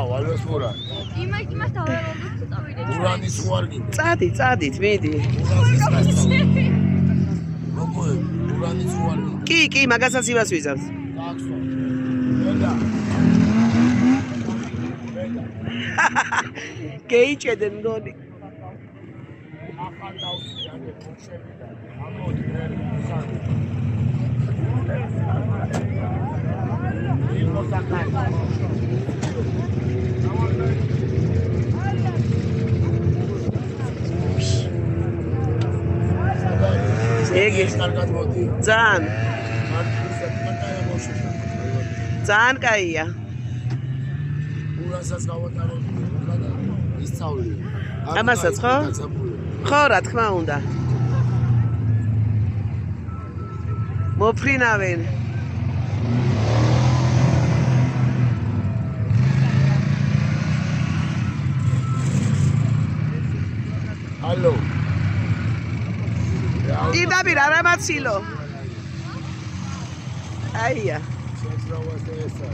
ვალოს მურა. იმას დავარონდოთ წავიდე. ურანის უარგი. წადით, მიდი. როგორ ურანის უარგი. კი, მაგასაც იმას ვიზავს. გააქვსო. ველა. გეიჭედენ გონი. ახალ დავსიანე ხუშებიდა. ამოდი მე სანი. ეგეს კარგად მოდი. ძალიან ძალიან კაია. ურანსაც გავატარებდი და ისწავლე. ამასაც ხო? ხო, რა თქმა უნდა. მოფრინავენ. ალო. იდაბი რა მაცილო. აია. შეცრავას ესა.